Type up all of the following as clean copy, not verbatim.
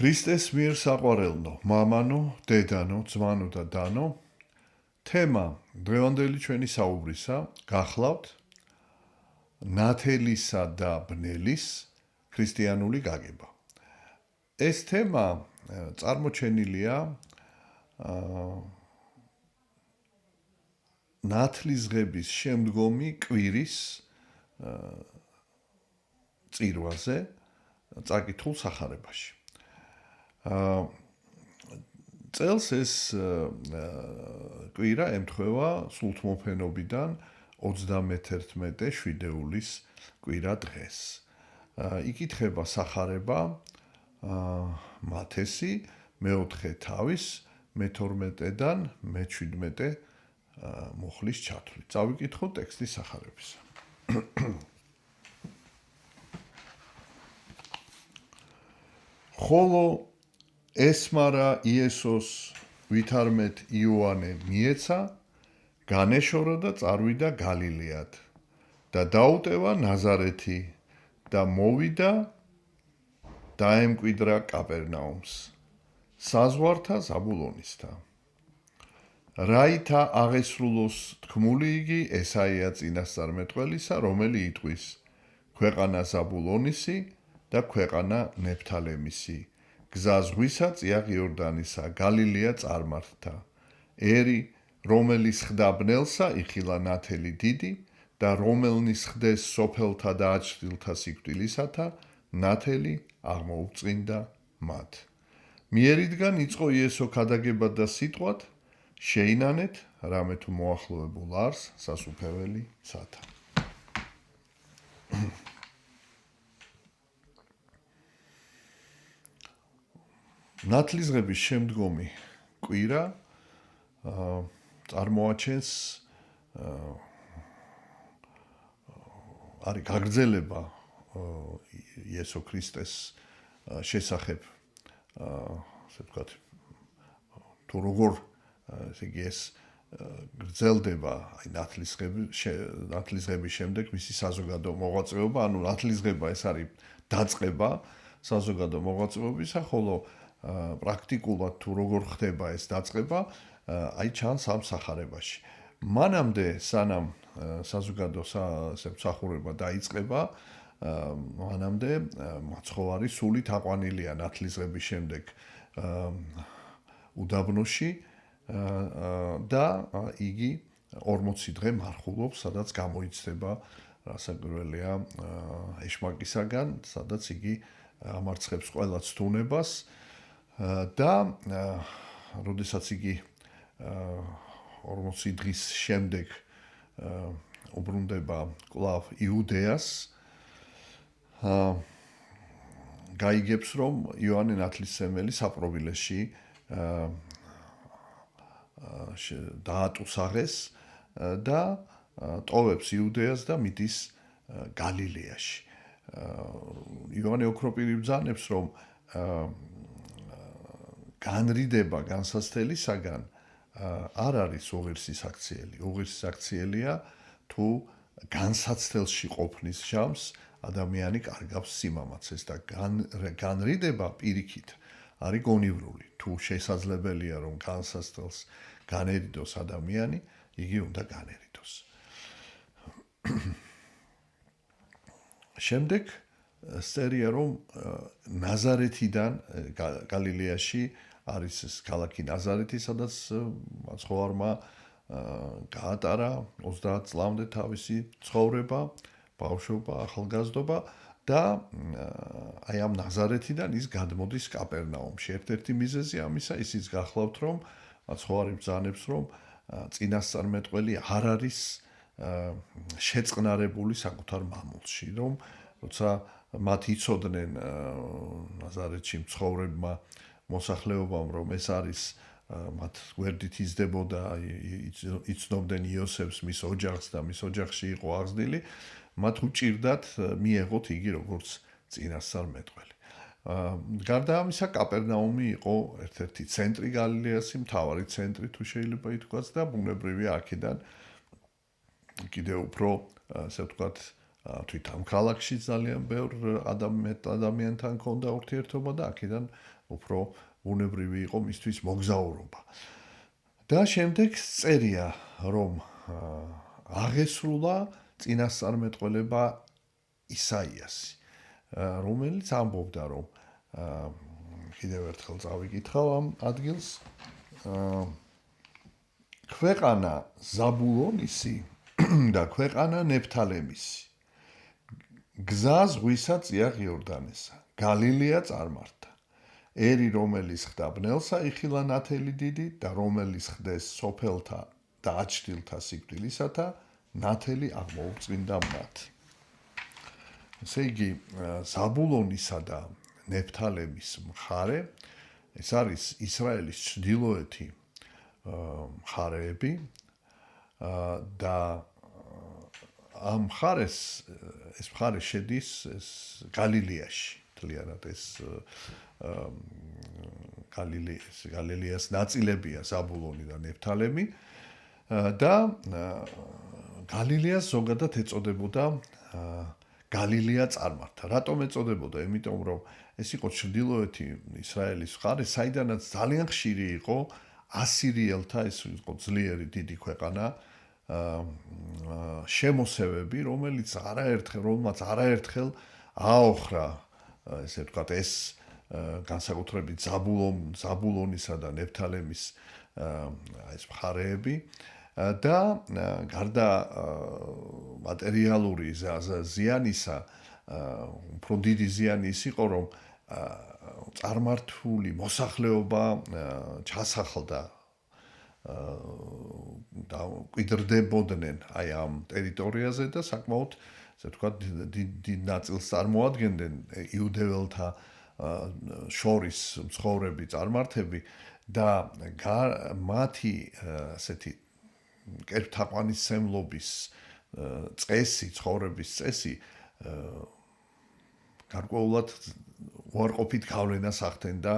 ქრისტეს მიერ საყვარელნო, მამანო, დედანო, ძმანო და დანო, თემა დღევანდელი ჩვენი საუბრისა გახლავთ ნათელისა და ბნელის ქრისტიანული გაგება. ეს თემა წარმოჩენილია ნათლისღების შემდგომი კვირის წირვაზე წაკითხულ სახარებაში. წელს ეს კვირა ემთხვევა სულთმოფენობიდან 31 შვიდეულის კვირა დღეს. იკითხება სახარება მათესი მეოთხე თავის მე-12-დან მე-17 მუხლის ჩათვლით. წავიკითხოთ ტექსტის სახარებისა. ხოლო ესმარა იესოს ვითარმეთ იოანე მიეცა, განეშორა და წარვიდა გალილეად და დაუტევა ნაზარეთი და მოვიდა დაემკვიდრა კაპერნაუმს, საზღვართა ზაბულონისთან. რაითა აღესრულოს თქმული იგი ესაია წინასწარმეტყველისა, რომელი იტყვის: ქვეყანა ზაბულონისი და ქვეყანა ნეფთალემისი, გზა ზღვისა წიაღ იორდანისა, გალილეა წარმართთა. ერი, რომელიც ხდა ბნელსა, იხილა ნათელი დიდი და რომელნის ხდეს სოფელთა და აჩრდილთა სიკვდილისათა, ნათელი აღმოუწყინდა მათ. მიერიდან იწყო იესო ქადაგება და სიტყვათ, შეინანეთ, რამე თუ მოახლოებულ არს სასუფეველი სათა. ნათლისღების შემდგომი კვირა წარმოაჩენს არის გაგრძელება იესო ქრისტეს შესახებ, ასე ვთქვათ, თუ როგორ ეს გრძელდება ნათლისღების შემდეგ მისი საზოგადო მოღვაწეობა, ანუ ნათლისღება ეს არის დაწყება საზოგადო მოღვაწეობისა, ხოლო პრაქტიკულად თუ როგორ ხდება ეს დაწყება, ჩანს ამ სახარებაში. მანამდე, სანამ საზოგადო მსახურება დაიწყება, მანამდე მაცხოვარი სულით აყვანილია ნათლისღების შემდეგ უდაბნოში და იგი 40 დღე მარხულობს, სადაც გამოიცდება რასაკვირველია ეშმაკისაგან, სადაც იგი ამარცხებს ყველა ცდუნებას და როდესაც იგი 40 დღის შემდეგ უბრუნდება კვლავ იუდეას, გაიგებს, რომ იოანე ნათლისმცემელი საპრობილეში დაატუსაღეს და ტოვებს იუდეას და მიდის გალილეაში. იოანე ოქროპირი ბრძანებს, რომ განრიდება განსაცდელისაგან არ არის უღირსის აქციელი. უღირსის აქციელია თუ განსაცდელში ყოფნის ჟამს ადამიანი კარგავს სიმამაცეს და განრიდება პირიქით არის გონივრული. თუ შესაძლებელია რომ განსაცდელს განერიდოს ადამიანი, იგი უნდა განერიდოს. შემდეგ სწერია, რომ ნაზარეთიდან გალილეაში არის ეს ქალაქი ნაზარეთი, სადაც მაცხოვარმა გაატარა 30 წლამდე თავისი ცხოვრება, ბავშვობა, ახალგაზრდობა და აი ამ ნაზარეთიდან ის გადმოდის კაპერნაუმში. ერთ-ერთი მიზეზი ამისა ისიც გახლავთ, რომ მაცხოვარი ბრძანებს, რომ წინასწარმეტყველი არ არის შეწყნარებული საკუთარ მამულში, რომ როცა მათ იცოდნენ ნაზარეთში მცხოვრებმა მოსახლეობამ, რომ ეს არის მათ გვერდით იზრდებოდა, იცნობდნენ იოსებს, მის ოჯახს და მის ოჯახში იყო აღზრდილი, მათ უჭირდათ მიეღოთ იგი როგორც წინასწარმეტყველი. გარდა ამისა, კაპერნაუმი იყო ერთ-ერთი ცენტრი გალილეასი, მთავარი ცენტრი თუ შეიძლება ითქვას და ბუნებრივია აქედან კიდევ უფრო, ასე ვთქვათ, თვით ამ ქალაქში ძალიან ბევრ ადამიანთან ჰქონდა ურთიერთობა და აქედან უფრო ბუნებრივი იყო მისთვის მოგზაურობა. და შემდეგ წერია, რომ აღესრულა წინასწარმეტყველება ისაიასი, რომელიც ამბობდა, რომ კიდევ ერთხელ წავიკითხავ ამ ადგილს, ქვეყანა ზაბულონისი და ქვეყანა ნეფთალემისი, გზა ზღვისა წიაღ იორდანესა, გალილეა წარმართა. ერი რომელიც ხდა ბნელსა იხილა ნათელი დიდი და რომელიც ხდეს სოფელთა და აჩრდილთა სიკვდილისათა ნათელი აღმოუწმინდა მათ. ესე იგი, ზაბულონისა და ნეფთალემის მხარე, ეს არის ისრაელის ჩრდილოეთი მხარეები და ამ მხარეს ეს მხარე შედის გალილეაში, მთლიანად ეს გალილეას ნაწილებია ზაბულონი და ნეფთალემი და გალილეას ზოგადად ეწოდებოდა გალილეა წარმართა. რატომ ეწოდებოდა? იმიტომ რომ ეს იყო ჩრდილოეთი ისრაელის მხარე, საიდანაც ძალიან ხშირი იყო ასირიელთა, ეს იყო ძლიერი დიდი ქვეყანა, შემოსევები, რომელმაც არაერთხელ აოხრა, ესე ვთქვათ, ეს განსაკუთრებით ზაბულონისა და ნეფთალემის ეს მხარეები და გარდა მატერიალური ზიანისა, უფრო დიდი ზიანი ის იყო, რომ წარმართული მოსახლეობა ჩასახლდა და მკვიდრდებოდნენ აი ამ ტერიტორიაზე და საკმაოდ, ასე ვთქვათ, დიდ ნაწილს წარმოადგენდნენ იუდეველთა შორის მცხოვრები წარმართები და მათი ასეთი კერპთაყვანისმცემლობის წესი, ცხოვრების წესი გარკვეულად უარყოფით გავლენას ახდენდა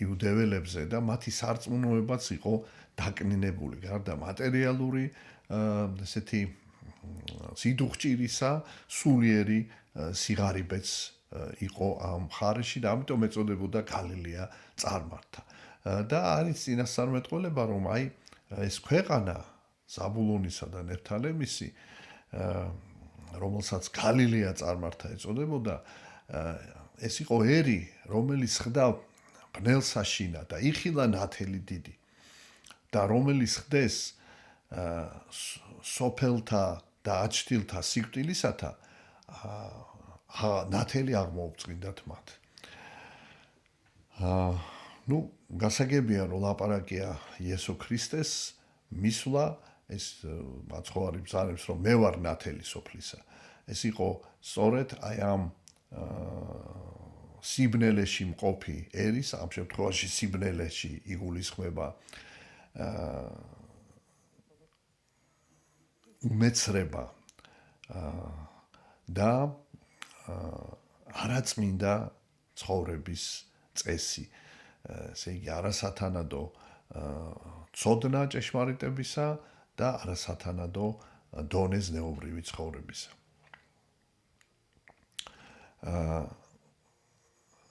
იუდეველებზე და მათი სარწმუნოებაც იყო დაკნინებული. გარდა მატერიალური ესეთი სიდუხჭირისა, სულიერი სიღარიბეც იყო ამ მხარეში და ამიტომ ეწოდებოდა გალილეა წარმართა. და არის წინასწარმეტყველება, რომ აი ეს ქვეყანა ზაბულონისა და ნეფთალემისი, რომელსაც გალილეა წარმართა ეწოდებოდა, ეს იყო ერი, რომელიც ხდა ბნელსაშინა და იხილა ნათელი დიდი და რომელიც ხდეს სოფელთა და აჩრდილთა სიკვდილისათა ნათელი აღმოუწმინდათ მათ. გასაგებია, რომ ლაპარაკია იესო ქრისტეს მისვლა, ეს მაცხოვარი ბრძანებს, რომ მე ვარ ნათელი სოფლისა. ეს იყო სწორედ აი ამ სიბნელეში მყოფი ერის, ამ შემთხვევაში სიბნელეში იგულისხმება უმეცრება და არაწმინდა ცხოვრების წესი. ესე იგი, არასათანადო ცოდნა ჭეშმარიტებისა და არასათანადო დონე ზნეობრივი ცხოვრებისა.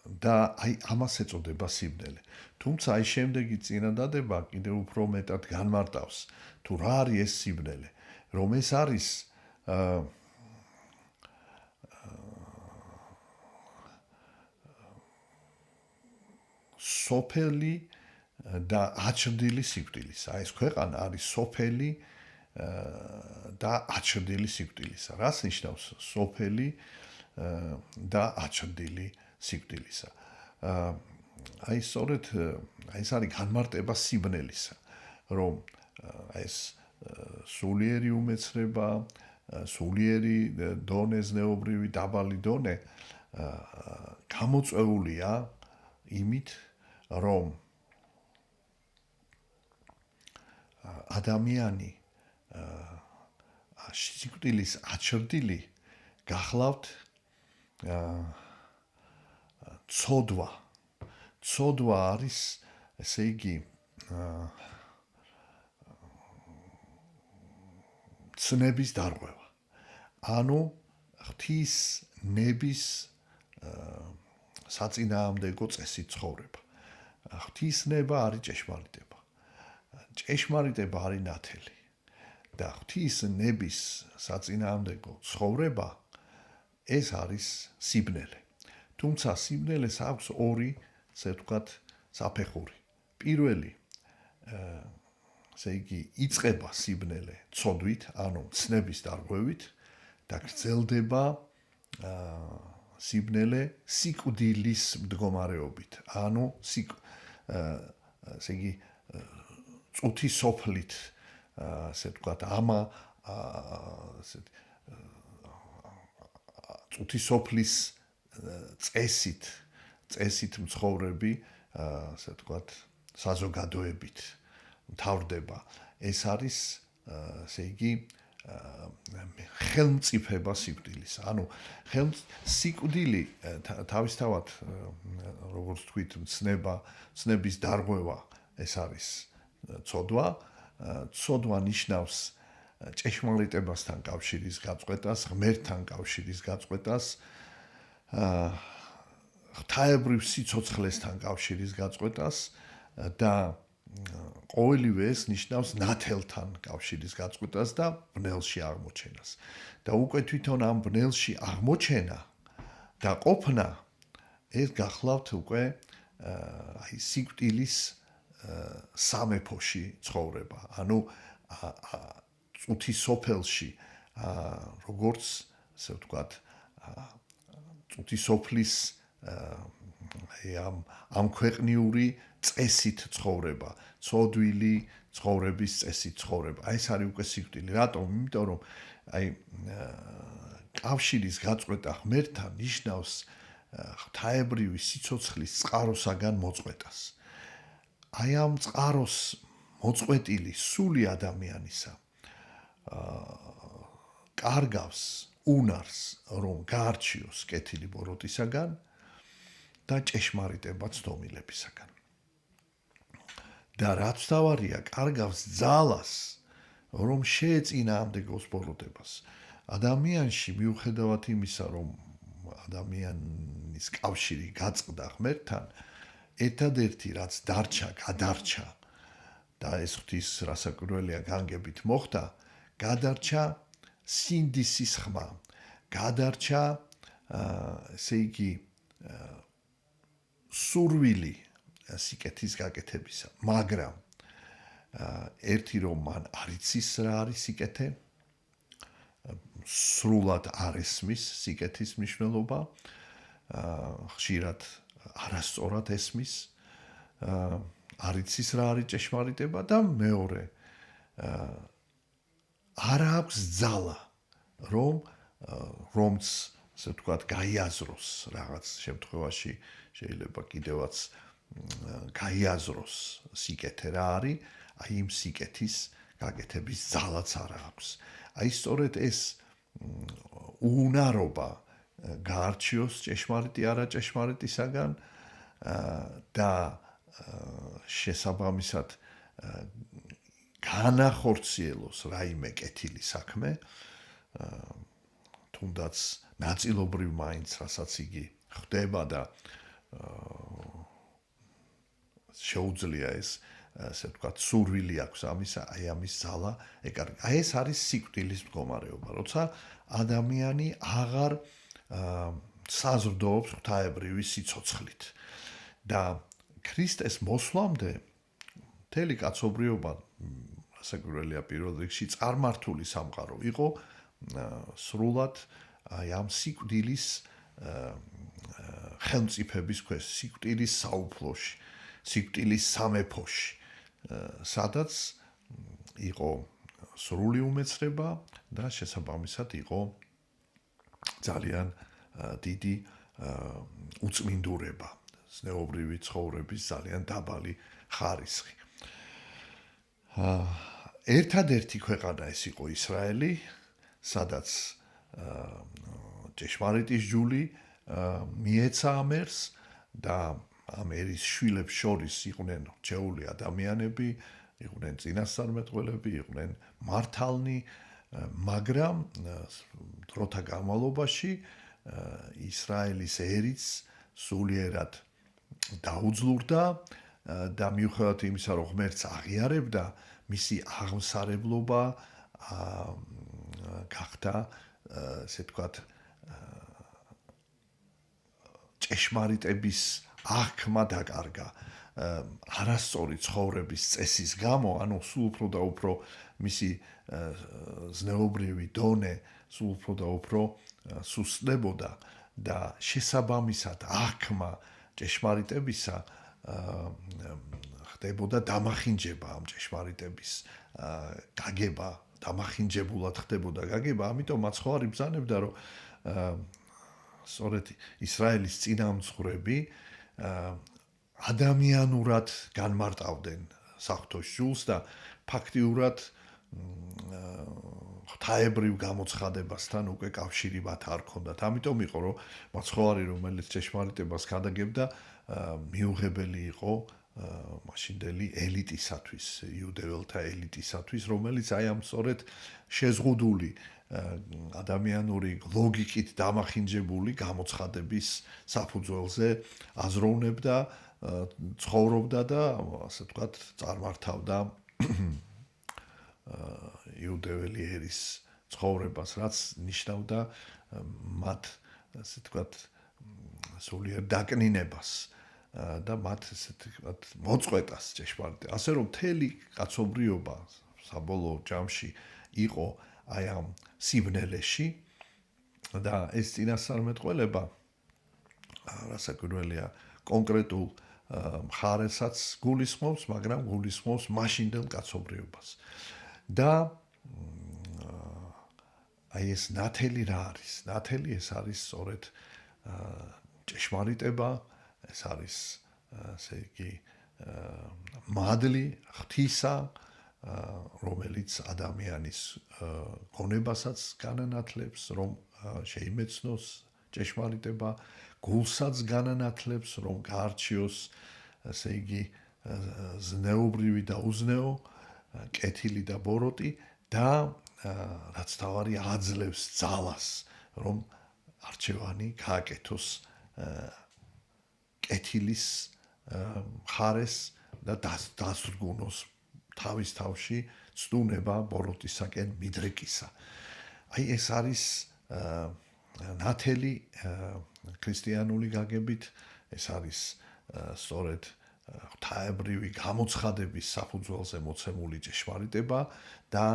და აი ამას ეწოდება სიბნელე. თუმცა აი შემდეგი წინადადება კიდევ უფრო მეტად განმარტავს თუ რა არის ეს სიბნელე, რომ ეს არის სოფელი და აჩრდილი სიკვდილისა. ეს ქვეყანა არის სოფელი და აჩრდილი სიკვდილისა. რას ნიშნავს სოფელი და აჩრდილი სიკვდილისა? აი სწორედ ეს არის განმარტება სიბნელისა, რომ ეს სულიერი უმეცრება, სულიერი დონე, ზნეობრივი დაბალი დონე გამოწვეულია იმით, რომ ადამიანი სიკვდილის აჩრდილი გახლავთ ცოდვა. ცოდვა არის, ესე იგი, ცნების დარღვევა. ანუ ღვთის ნების საწინააღმდეგო წესით ცხოვრება. ღვთის ნება არის ჭეშმარიტება. ჭეშმარიტება არის ნათელი. და ღვთის ნების საწინააღმდეგო ცხოვრება ეს არის სიბნელე. თუმცა სიბნელეს აქვს ორი, ასე ვთქვათ, საფეხური. პირველი, ესე იგი, იწყება სიბნელე ცოდვით, ანუ ცნების დარღვევით და გრძელდება სიბნელე სიკვდილის მდგომარეობით, ანუ ესე იგი, წუთი სოფლით, ასე ვთქვათ, წუთი სოფლის წესით მცხოვრები, ასე ვთქვათ, საზოგადოებით მთავრდება. ეს არის, ესე იგი, ხელმწიფება სიკვდილის. ანუ სიკვდილი თავისთავად, როგორც თქვით, ცნების დარღვევა, ეს არის ცოდვა. ცოდვა ნიშნავს ჭეშმარიტებასთან კავშირის გაწყვეტას, ღმერთთან კავშირის გაწყვეტას, ღვთაებრივ სიცოცხლესთან კავშირის გაწყვეტას და ყოველივე ეს ნიშნავს ნათელთან კავშირის გაწყვეტას და ბნელში აღმოჩენას. და უკვე თვითონ ამ ბნელში აღმოჩენა და ყოფნა ეს გახლავთ უკვე აი სიკვდილის სამეფოში ცხოვრება. ანუ წუთი სოფელში, როგორც ასე ვთქვათ, წუთი სოფლის ამ ქვეყნიური წესით ცხოვრება, ცოდვილი ცხოვრების წესით ცხოვრება. ეს არის უკვე სიკვდილი. რატომ? იმიტომ რომ აი კავშირის გაწყვეტა ღმერთთან ნიშნავს ღვთაებრივი სიცოცხლის წყაროსაგან მოწყვეტას. აი ამ წყაროს მოწყვეტილი სული ადამიანისა კარგავს უნარს, რომ გაარჩიოს კეთილი ბოროტისაგან და ჭეშმარიტება ცდომილებისაგან. და რაც თავარია, კარგავს ძალას, რომ შეეწინააღმდეგოს ბოროტებას. ადამიანში მიუხედავად იმისა, რომ ადამიანის კავშირი გაწყდა ღმერთთან, ერთადერთი რაც დარჩა, გადარჩა და ეს ღვთის რასაკვირველია განგებით მოხდა, გადარჩა სინდისის ხმა, გადარჩა ესე იგი სურვილი სიკეთის გაკეთებისა, მაგრამ ერთი რომ მან არ იცის რა არის სიკეთე, სრულად არ ესმის სიკეთის მნიშვნელობა, ხშირად არასწორად ესმის, არ იცის რა არის ჭეშმარიტება და მეორე არ აქვს ძალა, რომც ასე ვთქვათ, გაიაზროს რაღაც შემთხვევაში შეიძლება კიდევაც გაიაზროს სიკეთე რა არის, აი იმ სიკეთის გაკეთების ძალაც არ აქვს. აი სწორედ ეს უნარობა გაარჩიოს ჭეშმარიტი არაჭეშმარიტისაგან და შესაბამისად განახორციელოს რაიმე კეთილი საქმე, თუნდაც ნაწილობრივ მაინც, რასაც იგი ხდება და შეუძლია ეს, ასე ვთქვათ, სურვილი აქვს ამისა, აი ამის ძალა ეკარგა. აი ეს არის სიკვდილის მდგომარეობა, როცა ადამიანი აღარ საზრდოობს ღვთაებრივი სიცოცხლით. და ქრისტეს მოსვლამდე მთელი კაცობრიობა, რასაკვირველია, პირველ რიგში წარმართული სამყარო იყო სრულად აი ამ სიკვდილის ხელმწიფების ქვეშ, სიკვდილის საუფლოში, სიკვდილის სამეფოში, სადაც იყო სრული უმეცრება და შესაბამისად იყო ძალიან დიდი უწმინდურება, ზნეობრივი ცხოვრების ძალიან დაბალი ხარისხი. ერთადერთი ქვეყანა ეს იყო ისრაელი, სადაც ჭეშმარიტის ჯული მიეცა ამ ერს და ამ ერის შვილებს შორის იყვნენ რჩეული ადამიანები, იყვნენ წინასწარმეტყველები, იყვნენ მართალნი, მაგრამ დროთა განმავლობაში ისრაელის ერიც სულიერად დაუძლურდა და მიუხედავად იმისა, რომ ღმერთს აღიარებდა, მისი აღმსარებლობა გახდა, ესე ვთქვათ, ჭეშმარიტების აღქმა დაკარგა არასწორი ცხოვრების წესის გამო, ანუ სულ უფრო და უფრო მისი ზნეობრივი დონე სულ უფრო და უფრო სუსტდებოდა და შესაბამისად აღქმა ჭეშმარიტებისა ხდებოდა დამახინჯება ამ ჭეშმარიტების გაგება, დამახინჯებულად ხდებოდა გაგება, ამიტომ მაცხოვარი ბრძანებდა, რომ სწორედ ისრაელის წინამძღვრები ადამიანურად განმარტავდნენ საღვთო შულს და ფაქტიურად ღვთაებრივ გამოცხადებასთან უკვე კავშირი მათ არ ჰქონდათ. ამიტომ იყო, რომ მაცხოვარი, რომელიც ჭეშმარიტებას გადაგებდა, მიუღებელი იყო მაშინდელი ელიტისათვის, იუდეველთა ელიტისათვის, რომელიც აი ამ სწორედ შეზღუდული ადამიანური ლოგიკით დამახინჯებული გამოცხადების საფუძველზე აზროვნებდა, ცხოვრობდა და ასე ვთქვათ, წარმართავდა იუდეველი ერის ცხოვრებას, რაც ნიშნავდა მათ, ასე ვთქვათ, სულიერ დაკნინებას და მათ, ასე ვთქვათ, მოწყვეტას ჭეშმარიტება. ასე რომ მთელი კაცობრიობა საბოლოო ჯამში იყო აი ამ სიბნელეში და ეს წინასწარმეტყველება რასაკვირველია კონკრეტულ მხარესაც გულისხმობს, მაგრამ გულისხმობს მაშინდელ კაცობრიობას. და აი ეს ნათელი რა არის? ნათელი ეს არის სწორედ ჭეშმარიტება, ეს არის ასე იგი მადლი ღვთისა, რომელიც ადამიანის გონებასაც განანათლებს, რომ შეიმეცნოს ჭეშმარიტება, გულსაც განანათლებს, რომ გაარჩიოს, ასე იგი ზნეობრივი და უზნეო, კეთილი და ბოროტი და რაც თავარი აძლევს ძალას, რომ არჩევანი გააკეთოს კეთილის მხარეს და დასრგუნოს თავის თავში ცდუნება ბოროტისაკენ მიდრეკისა. აი ეს არის ნათელი ქრისტიანული გაგებით, ეს არის სწორედ ღვთაებრივი გამოცხადების საფუძველზე მოცემული ჭეშმარიტება და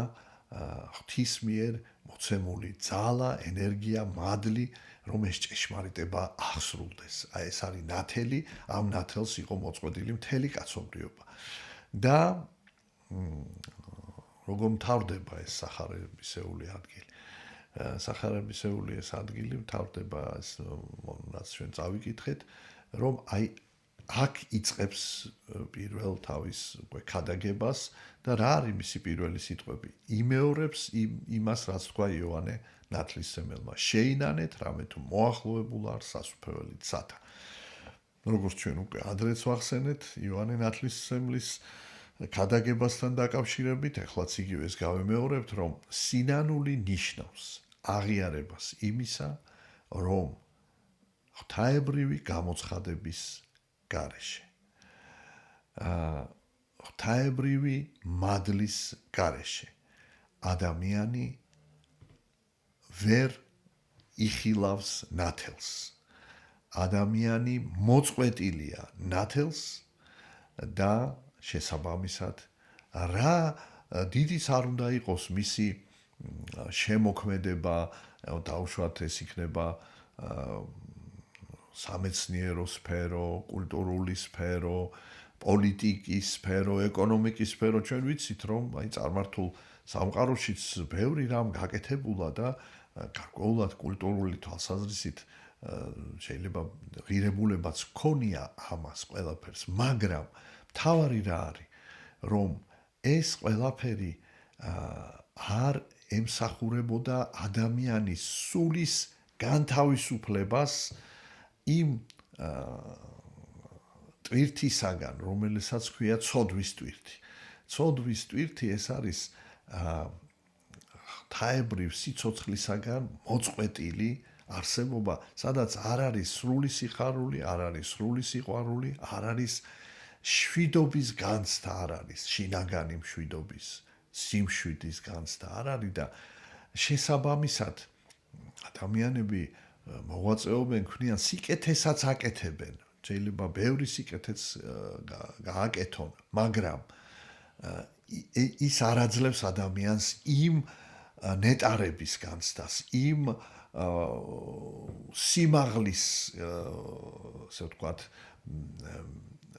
ღვთის მიერ მოცემული ძალა, ენერგია, მადლი, რომ ეს ჭეშმარიტება აღსრულდეს. აი ეს არის ნათელი, ამ ნათელს იყო მოწყვეტილი მთელი კაცობრიობა. და როგორ მთავრდება ეს სახარებისეული ადგილი? სახარებისეული ეს ადგილი მთავრდება, რაც ჩვენ წავიკითხეთ, რომ აი აქ იწყებს პირველ თავის უკვე ქადაგებას და რა არის მისი პირველი სიტყვები? იმეორებს იმას, რაც თქვა იოანე ნათლისმცემელმა. შეინანეთ, რამე თუ მოახლოებულ არ სასუფეველი ცათა. როგორც ჩვენ უკვე ადრეც ვახსენეთ, იოანე ნათლისმცემლის ქადაგებასთან დაკავშირებით, ეხლაც იგივეს გავემეორებთ, რომ სინანული ნიშნავს აღიარებას იმისა, რომ ღვთაებრივი გამოცხადების გარეშე, ღვთაებრივი მადლის გარეშე ადამიანი ვერ იხილავს ნათელს. ადამიანი მოწყვეტილია ნათელს და შესაბამისად რა დიდიც არ უნდა იყოს მისი შემოქმედება, დაუშვათ ეს იქნება სამეცნიერო სფერო, კულტურული სფერო, პოლიტიკის სფერო, ეკონომიკის სფერო, ჩვენ ვიცით, რომ აი წარმართულ სამყაროშიც ბევრი რამ გაკეთებულა და გარკვეულად კულტურული თვალსაზრისით შეიძლება ღირებულებაც ქონია ამას ყველაფერს, მაგრამ მთავარი რა არის, რომ ეს ყველაფერი არ ემსახურებოდა ადამიანის სულის განთავისუფლებას იმ ტვირთისაგან, რომელსაც ქვია ცოდვის ტვირთი. ცოდვის ტვირთი ეს არის ღვთაებრივ სიცოცხლისაგან მოწყვეტილი არსებობა, სადაც არ არის სრული სიხარული, არ არის სრული სიყვარული, არ არის შვიდობის განცდა, არ არის შინაგანი მშვიდობის, სიმშვიდის განცდა არ არის და შესაბამისად ადამიანები მოღვაწეობენ, ქმნიან სიკეთესაც აკეთებენ. შეიძლება ბევრი სიკეთეც გააკეთონ, მაგრამ ის არ აძლევს ადამიანს იმ ნეტარების განცდას, იმ სიმაღლის, ასე ვთქვათ,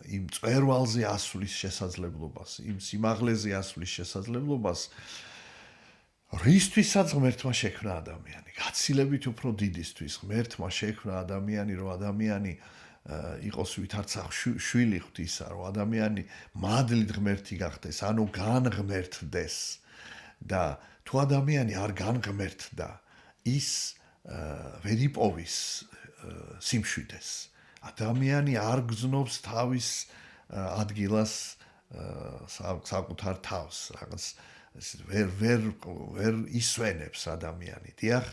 იმ წვერვალზე ასვლის შესაძლებლობას, იმ სიმაღლეზე ასვლის შესაძლებლობას, რისთვისაც ღმერთმა შექმნა ადამიანი. გაცილებით უფრო დიდისთვის ღმერთმა შექმნა ადამიანი, რომ ადამიანი იყოს ვითარცა შვილი ღვთისა, რომ ადამიანი მადლით ღმერთი გახდეს, ანუ განღმერთდეს და თუ ადამიანი არ განღმერთდა, ის ვერ იპოვის სიმშვიდეს. ადამიანი არ გრძნობს თავის ადგილას საკუთარ თავს, რაღაც ვერ ისვენებს ადამიანი. დიახ,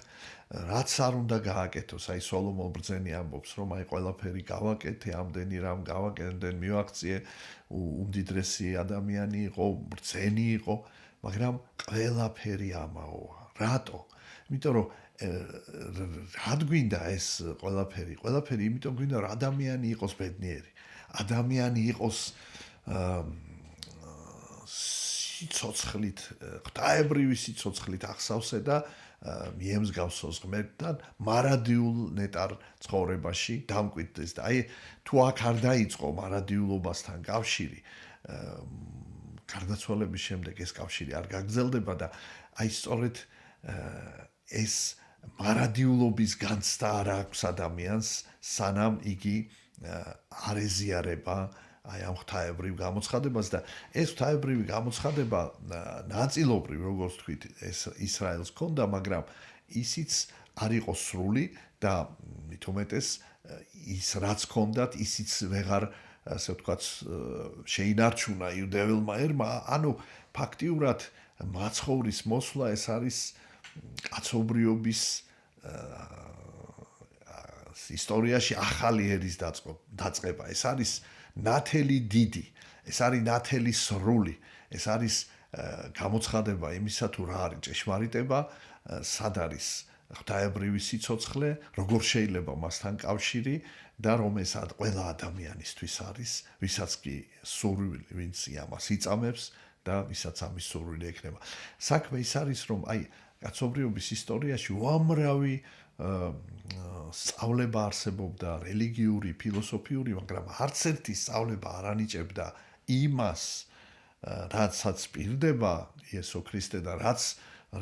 რაც არ უნდა გააკეთოს, აი სოლომონ ბრძენი ამბობს, რომ აი ყველაფერი გავაკეთე, ამდენი რამ გავაკეთე, მივაქციე, უმდიდრესი ადამიანი იყო, ბრძენი იყო, მაგრამ ყველაფერი ამაოა. რატო? იმიტომ რომ რად გვინდა ეს ყველაფერი? ყველაფერი იმიტომ გვინდა, რომ ადამიანი იყოს ბედნიერი. ადამიანი იყოს სიცოცხლით, ღვთაებრივი სიცოცხლით ახსავსე და მიემსგავსოს ღმერთთან მარადიულ ნეტარ ცხოვრებაში დამკვიდრდეს და აი თუ აქ არ დაიწყო მარადიულობასთან კავშირი, გარდაცვალების შემდეგ ეს კავშირი არ გაგრძელდება და აი სწორედ ეს მარადიულობის განცდა არ აქვს ადამიანს, სანამ იგი არ ეზიარება აი ამ ღვთაებრივ გამოცხადებას და ეს ღვთაებრივი გამოცხადება ნაწილობრივ, როგორც თქვით, ეს ისრაელს ჰქონდა, მაგრამ ისიც არ იყო სრული და მით უმეტეს ის რაც ჰქონდათ, ისიც ვეღარ, ასე ვთქვათ, შეინარჩუნა იუდეველმა ერმა, ანუ ფაქტიურად მაცხოვრის მოსვლა ეს არის კაცობრიობის ისტორიაში ახალი ერის დაწყება. ეს არის ნათელი დიდი, ეს არის ნათელი სრული, ეს არის გამოცხადება იმისა თუ რა არის ჭეშმარიტება, სად არის ღვთაებრივი სიცოცხლე, როგორ შეიძლება მასთან კავშირი და რომ ეს ყველა ადამიანისთვის არის, ვისაც კი სურვილი, ვინც ამას იწამებს და ვისაც ამის სურვილი ექნება. საქმე ის არის, რომ აი კაცობრიობის ისტორიაში უამრავი სწავლება არსებობდა, რელიგიური, ფილოსოფიური, მაგრამ არც ერთი სწავლება არ ანიჭებდა იმას, რაცაც პირდება იესო ქრისტე და რაც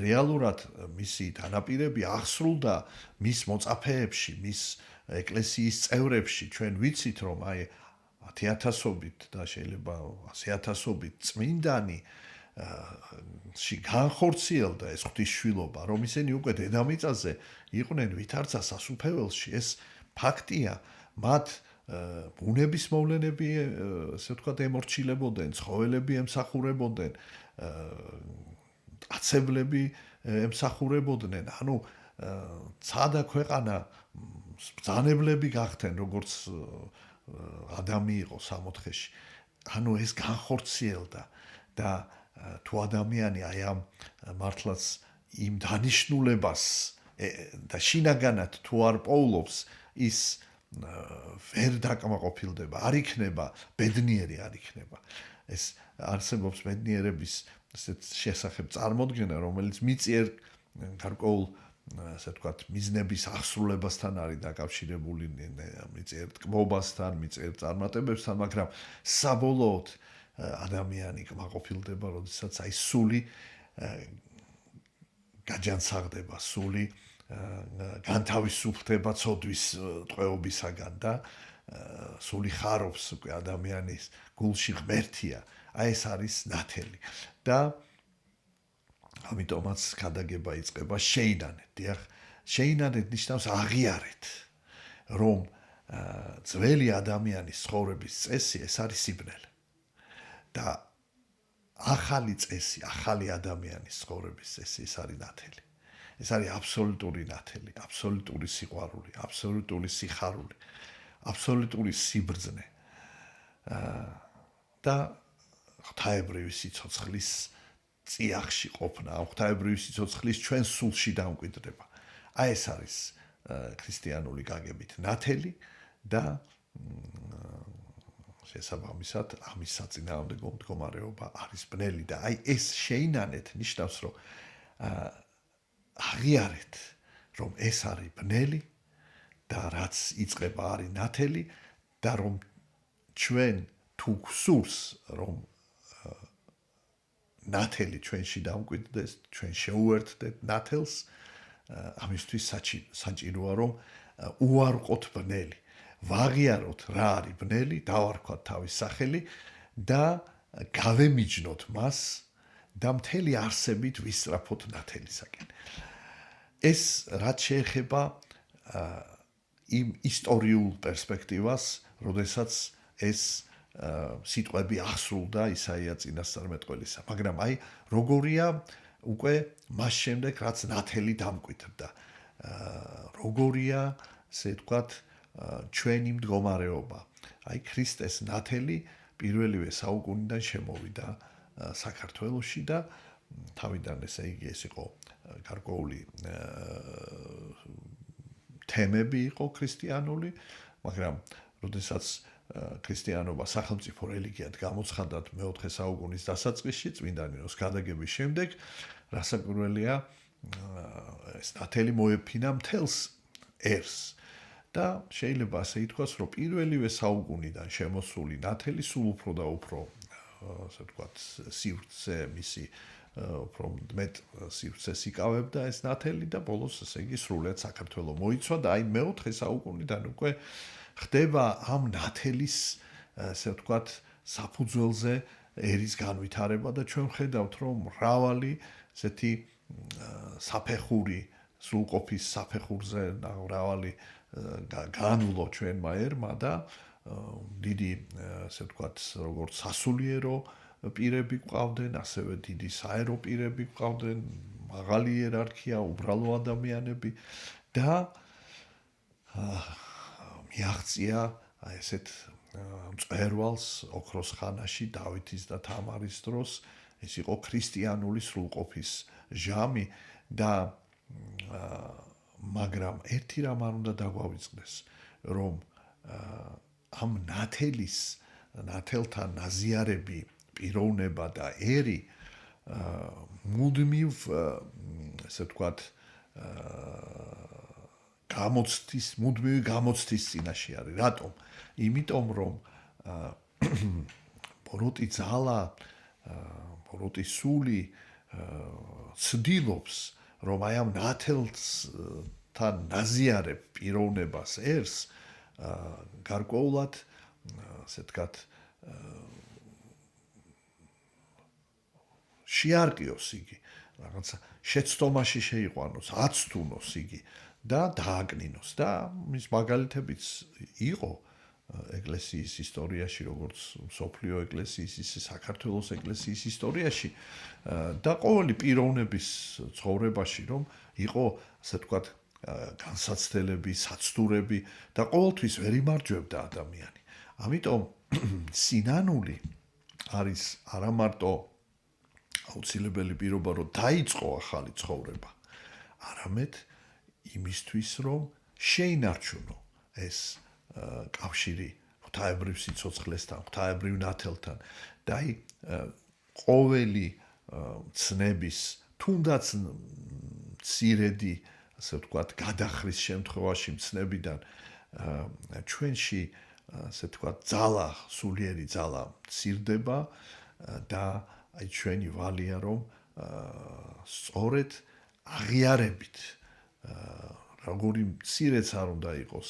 რეალურად მისი თანაპირები აღსრულდა მის მოწაფეებში, მის ეკლესიის წევრებში. ჩვენ ვიცით, რომ აი 10,000-ობით და შეიძლება 100,000-ობით წმინდანი განხორციელდა ეს ღვთისშვილობა, რომ ისინი უკვე დედამიწაზე იყვნენ ვითარცა სასუფეველში. ეს ფაქტია, მათ ბუნების მოვლენები, ასე ვთქვათ, ემორჩილებოდნენ, ცხოველები ემსახურებოდნენ, კაცებლები ემსახურებოდნენ, ანუ ცადა ქვეყანა ბრძანებლები გახდნენ, როგორც ადამი იყო სამოთხეში. ანუ ეს განხორციელდა და თუ ადამიანი აი ამ მართლაც იმ დანიშნულებას და შინაგანად თუ არ პოულობს, ის ვერ დაკმაყოფილდება, არ იქნება ბედნიერი, არ იქნება. ეს არსებობს ბედნიერების ესეთ შესახებ წარმოდგენა, რომელიც მიწიერ გარკვეულ, ასე ვთქვათ, მიზნების აღსრულებასთან არის დაკავშირებული, მიწიერ ტკბობასთან, მიწიერ წარმატებებთან, მაგრამ საბოლოოდ ადამიანი კმაყოფილდება, როდესაც აი სული გაჯანსაღდება, სული განთავისუფლდება ცოდვის ტყვეობისაგან და სული ხარობს უკვე ადამიანის გულში ღმერთია. აი ეს არის ნათელი. და ამიტომაც გადაგება იწყება შეინანეთ. დიახ, შეინანეთ ნიშნავს აღიარეთ, რომ ძველი ადამიანის ცხოვრების წესი ეს არის სიბნელე. და ახალი წესი, ახალი ადამიანის ცხოვრების წესი, ეს არის ნათელი. ეს არის აბსოლუტური ნათელი, აბსოლუტური სიყვარული, აბსოლუტური სიხარული, აბსოლუტური სიბრძნე. და ღვთაებრივი სიცოცხლის წიაღში ყოფნა, ღვთაებრივი სიცოცხლის ჩვენ სულში დამკვიდრება. აი ეს არის ქრისტიანული გაგებით ნათელი და შესაბამისად ამის საწინააღმდეგო მდგომარეობა არის ბნელი და აი ეს შეინანეთ ნიშნავს რომ აღიარეთ რომ ეს არის ბნელი და რაც იწყება არის ნათელი და რომ ჩვენ თუ გსურს რომ ნათელი ჩვენში დამკვიდრდეს, ჩვენ შეუერთდეთ ნათელს, ამისთვის საჭიროა რომ უარყოთ ბნელი, ვაღიაროთ რა არის ბნელი, დავარქვათ თავის სახელი და გავემიჯნოთ მას და მთელი არსებით ვისწრაფოთ ნათელისაკენ. ეს რაც შეეხება იმ ისტორიულ პერსპექტივას, როდესაც ეს სიტყვები აღსრულდა ისაია წინასწარმეტყველისა, მაგრამ აი როგორია უკვე მას შემდეგ რაც ნათელი დამკვიდრდა. როგორია, ესე ვთქვათ, ჩვენი მდგომარეობა. აი ქრისტეს ნათელი პირველივე საუკუნიდან შემოვიდა საქართველოში და თავიდან ესე იგი ეს იყო გარკვეული თემები იყო ქრისტიანული, მაგრამ როდესაც ქრისტიანობა სახელმწიფო რელიგიად გამოცხადდა მე-4 საუკუნის დასაწყისში წმინდა ნინოს გადაგების შემდეგ, რასაკვირველია, ეს ნათელი მოეფინა მთელს ერს და შეიძლება ასე ითქვას, რომ პირველივე საუკუნიდან შემოსული ნათელი სულ უფრო და უფრო, ასე ვთქვათ, სივრცე მისი უფრო მეტ სივრცეს იკავებდა ეს ნათელი და ბოლოს ესე იგი სრულად საქართველოს მოიცვა და აი მე-4 საუკუნიდან უკვე ხდება ამ ნათელის, ასე ვთქვათ, საფუძველზე ერის განვითარება და ჩვენ ხედავთ, რომ მრავალი ესეთი საფეხური სრულყოფის საფეხურზე მრავალი განვლო ჩვენმა ერმა და დიდი, ასე ვთქვათ, როგორც სასულიერო პირები გვყავდნენ, ასევე დიდი საერო პირები გვყავდნენ, მაღალი იერარქია, უბრალო ადამიანები და მიაღწია აი ესეთ მწვერვალს ოქროს ხანაში დავითის და თამარის დროს ეს იყო ქრისტიანული სრულყოფის ჟამი და მაგრამ ერთი რამ არ უნდა დაგვავიწყდეს რომ ამ ნათელთან ნაზიარები პიროვნება და ერი მუდმივ ესე ვთქვათ მუდმივი გამოცდის წინაშე არის. რატომ? იმიტომ რომ ბოროტი ძალა, ბოროტი სული ცდილობს, რომ აი ამ ნათელთან ნაზიარებ პიროვნებას ერს გარკვეულად, ასე ვთქვათ, შეარყიოს იგი, რაღაცა შეცდომაში შეიყვანოს, აცთუნოს იგი და დააკნინოს და მის მაგალითებიც იყო ეკლესიის ისტორიაში, როგორც მსოფლიო ეკლესიის, ისე საქართველოს ეკლესიის ისტორიაში და ყოველი პიროვნების ცხოვრებაში, რომ იყო, ასე ვთქვათ, განსაცდელები, საცდურები და ყოველთვის ვერ იმარჯვებდა ადამიანი. ამიტომ სინანული არის არა მარტო აუცილებელი პირობა, რომ დაიწყო ახალი ცხოვრება, არამედ იმისთვის, რომ შეინარჩუნო ეს კავშირი ღვთაებრივ სიცოცხლესთან, ღვთაებრივ ნათელთან და აი ყოველი ცნების, თუნდაც მცირედი, ასე ვთქვათ, გადახრის შემთხვევაში მცნებიდან ჩვენში, ასე ვთქვათ, ძალა, სულიერი ძალა მცირდება და აი ჩვენი ვალია, რომ სწორედ აღიარებით როგორი მცირეც არ უნდა იყოს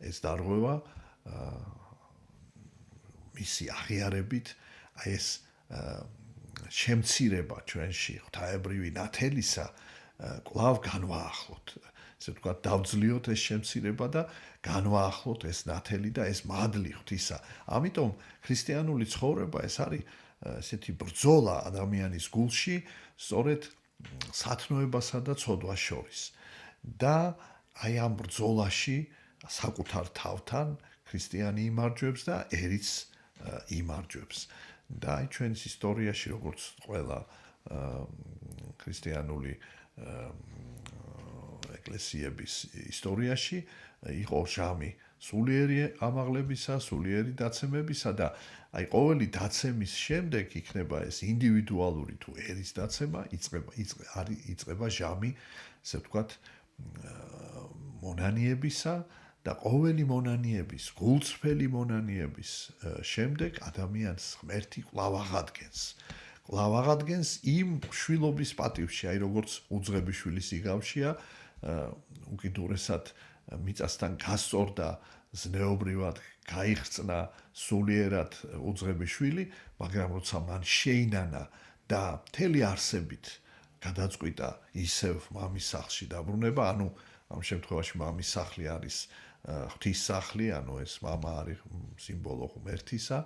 ეს დარღვევა მისი აღიარებით აი ეს შემცირება ჩვენში ღვთაებრივი ნათელისა კვლავ განვაახლოთ. ესე ვთქვათ, დავძლიოთ ეს შემცირება და განვაახლოთ ეს ნათელი და ეს მადლი ღვთისა. ამიტომ ქრისტიანული ცხოვრება ეს არის ესეთი ბრძოლა ადამიანის გულში სწორედ სათნოებასა და ცოდვას შორის. და აი ამ ბრძოლაში საკუთარ თავთან ქრისტიანი იმარჯვებს და ერიც იმარჯვებს. და აი ჩვენს ისტორიაში როგორც ყველა ქრისტიანული ეკლესიების ისტორიაში იყო ჟამი სულიერი ამაღლებისა, სულიერი დაცემებისა და აი ყოველი დაცემის შემდეგ იქნება ეს ინდივიდუალური თუ ერის დაცემა, იწყება ჟამი, ასე ვთქვათ, მონანიებისა და ყოველი მონანიების, გულწრფელი მონანიების შემდეგ ადამიანს ღმერთი კვლავ აღადგენს. კვლავ აღადგენს იმ შვილობის პატივში, აი როგორც უძღებიშვილის იგავშია, უკიდურესად მიწასთან გასწორდა ზნეობრივად გაიხსნა სულიერად უძღებიშვილი, მაგრამ როცა მან შეინანა და მთელი არსებით გადაწყვიტა ისევ მამის სახლში დაბრუნება, ანუ ამ შემთხვევაში მამის სახლი არის ღვთის სახლი, ანუ ეს მამა არის სიმბოლო ღმერთისა,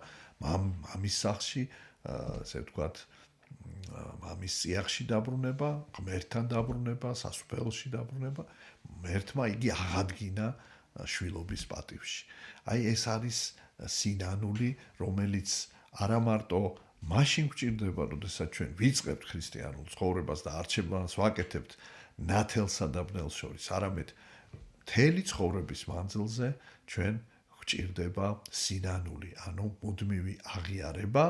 მამის სახლში, ასე ვთქვათ, მამის წიაღში დაბრუნება, ღმერთთან დაბრუნება, სასუფეველში დაბრუნება, ღმერთმა იგი აღადგინა შვილობის პატივში. აი ეს არის სინანული, რომელიც არა მარტო მაშინ გვჭირდება, როდესაც ჩვენ ვიწყებთ ქრისტიანულ ცხოვრებას და არჩევანს ვაკეთებთ ნათელსა და ბნელს შორის, არამედ მთელი ცხოვრების მანძილზე ჩვენ გვჭირდება სინანული, ანუ მუდმივი აღიარება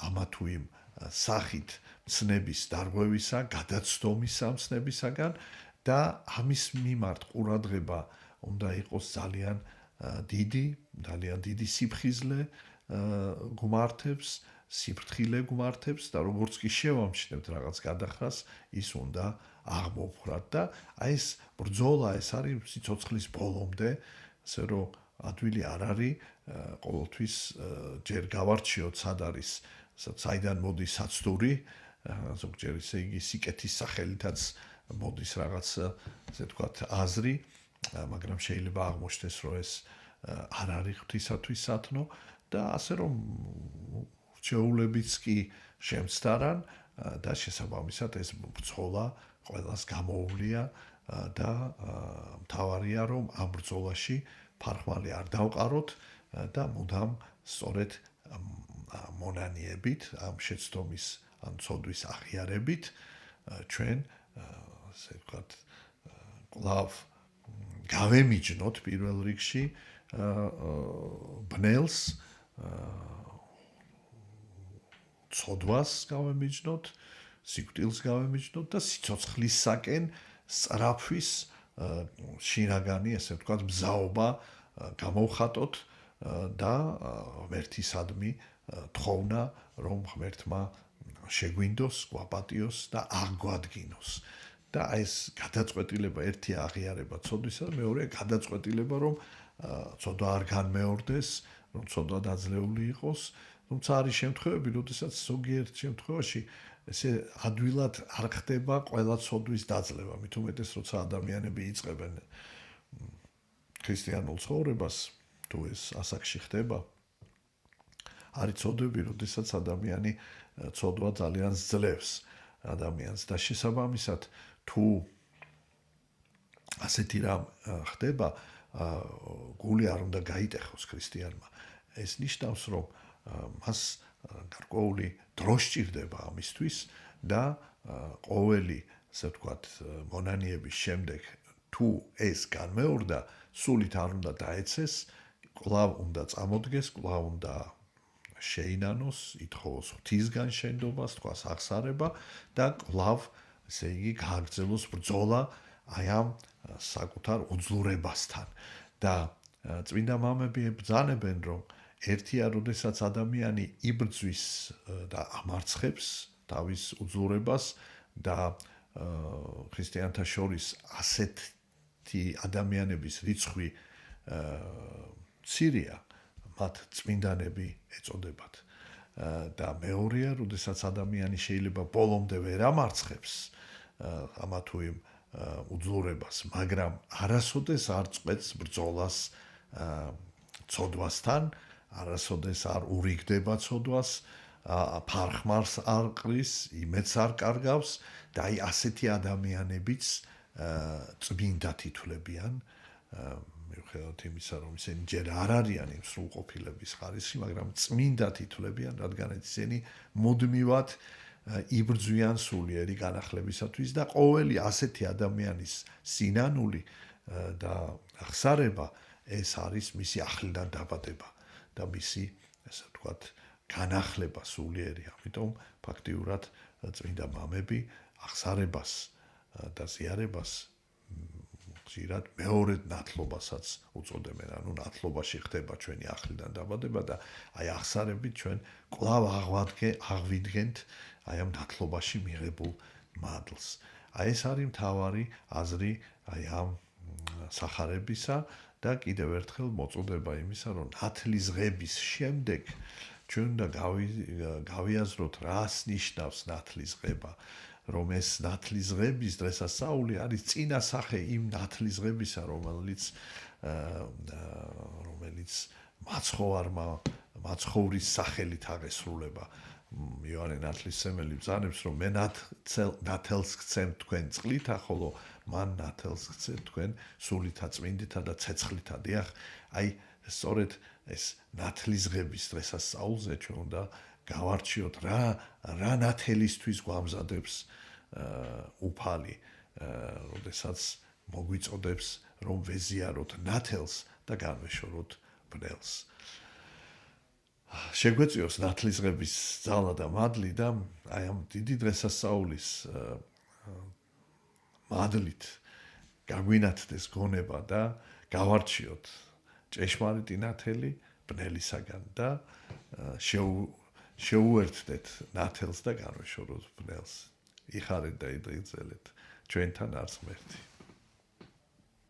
ამა თუ იმ სახით მცნების დარღვევისა, გადაცდომისა მცნებისაგან და ამის მიმართ ყურადღება უნდა იყოს ძალიან დიდი სიფხიზლე გვმართებს, სიფრთხილე გვმართებს და როგორც კი შევამჩნევთ რაღაც გადახრას, ის უნდა აღმოვხრათ და აი ეს ბრძოლა, ეს არის სიცოცხლის ბოლომდე, ასე რომ ადვილი არ არის, ყოველთვის ჯერ გავარჩიოთ სად არის, საიდან მოდის საცდური, ზოგჯერ ისე იგი სიკეთის სახელითაც მოდის რაღაც, ასე ვთქვათ, აზრი, მაგრამ შეიძლება აღმოჩნდეს, რომ ეს არ არის ღვთისათვის სათნო და ასე რომ რჩეულებიც კი შემცდარან და შესაბამისად ეს ბრძოლა ყველას გამოუვლია და მთავარია რომ ამ ბრძოლაში ფარხმალი არ დავყაროთ და მუდამ სწორედ მონანიებით, ამ შეცდომის ან ცოდვის აღიარებით ჩვენ ასე ვთქვათ კვლავ გავემიჯნოთ პირველ რიგში ბნელს ცოდვას გავემიჯნოთ, სიკვდილს გავემიჯნოთ და სიცოცხლისაკენ სწრაფვის შინაგანი, ასე ვთქვათ, მზაობა გამოვხატოთ და ღმერთისადმი თხოვნა, რომ ღმერთმა შეგვინდოს, გვაპატიოს და აღგვადგინოს. და ეს გადაწყვეტილება ერთია აღიარება ცოდვისა, მეორე გადაწყვეტილება, რომ ცოდვა არ განმეორდეს, რომ ცოდვა დაძლეული იყოს. თუმცა არის შემთხვევები, როდესაც ზოგიერთ შემთხვევაში ესე ადვილად არ ხდება ყველა ცოდვის დაძლევა, მით უმეტეს როცა ადამიანები იწყებენ ქრისტიანულ ცხოვრებას, თუ ეს ასაკში ხდება, არის ცოდვები, როდესაც ადამიანი ცოდვა ძალიან ძლევს ადამიანს და შესაბამისად თუ ასეთი რამ ხდება, გული არ უნდა გაიტეხოს ქრისტიანმა. ეს ნიშნავს, რომ მას გარკვეული დრო სჭირდება ამისთვის და ყოველი, ასე ვთქვათ, მონანიების შემდეგ თუ ეს განმეორდა, სულით არ უნდა დაეცეს, კვლავ უნდა წამოდგეს, კვლავ უნდა შეინანოს, ითხოვოს ღვთისგან შენდობას, თქვას აღსარება და კვლავ, ესე იგი, გააგრძელოს ბრძოლა აი ამ საკუთარ უძლურებასთან. და წმინდა მამები ებრძანებენ, რომ ერთია, როდესაც ადამიანი იბრძვის და ამარცხებს თავის უძლურებას და ქრისტიანთა შორის ასეთი ადამიანების რიცხვი მცირეა, მათ წმინდანები ეწოდებათ. და მეორეა, როდესაც ადამიანი შეიძლება ბოლომდე ვერ ამარცხებს ამა თუ იმ უძლურებას, მაგრამ არასოდეს არ წყვეტს ბრძოლას ცოდვასთან, არასოდეს არ ურიგდება ცოდვას ფარხმარს არ ყრის, იმედს არ კარგავს და აი ასეთი ადამიანებიც წმინდად ითვლებიან. მიუხედავად იმისა, რომ ისინი ჯერ არ არიან იმ სრულყოფილების ხარისხი, მაგრამ წმინდად ითვლებიან, რადგან ისინი მუდმივად იბრძვიან სულიერი განახლებისათვის და ყოველი ასეთი ადამიანის სინანული და აღსარება ეს არის მისი ახლიდან დაბადება და მისი, ესე ვთქვათ, განახლება სულიერი. ამიტომ ფაქტიურად წმინდა მამები აღსარებას და ზიარებას ხშირად მეორედ ნათლობასაც უწოდებენ. ანუ ნათლობაში ხდება ჩვენი ახლიდან დაბადება და აი აღსარებით ჩვენ კვლავ აღვიდგენთ აი ამ ნათლობაში მიღებულ მადლს. აი ეს არის მთავარი აზრი აი ამ სახარებისა და კიდევ ერთხელ მოწოდება იმისა, რომ ნათლის ღების შემდეგ ჩვენ უნდა გავიაზროთ, რას ნიშნავს ნათლის ღება. რომ ეს ნათლის ღების დღესასწაული არის წინა სახე იმ ნათლის ღებისა, რომელიც მაცხოვრის სახელით აღესრულება. იოანე ნათლისმცემელი ბრძანებს, რომ მე ნათელს გცემ თქვენ წყლითა, ხოლო მან ნათელს გცემ თქვენ სულითა, წმინდითა და ცეცხლითა. დიახ, აი სწორედ ეს ნათლის ღების დღესასწაულზე ჩვენ უნდა გავარჩიოთ რა ნათელისთვის გვამზადებს უფალი, როდესაც მოგვიწოდებს, რომ ვეზიაროთ ნათელს და განვეშოროთ ბნელს. შეგვეწიოს ნათლის ღების ძალა და მადლი და აი ამ დიდი დღესასწაულის მადლით გაგვინათდეს გონება და გავარჩიოთ ჭეშმარიტი ნათელი ბნელისაგან და შეუერთდეთ ნათელს და განვეშოროთ ბნელს. იხარეთ და იდღეგრძელეთ ჩვენთან არც ღმერთი.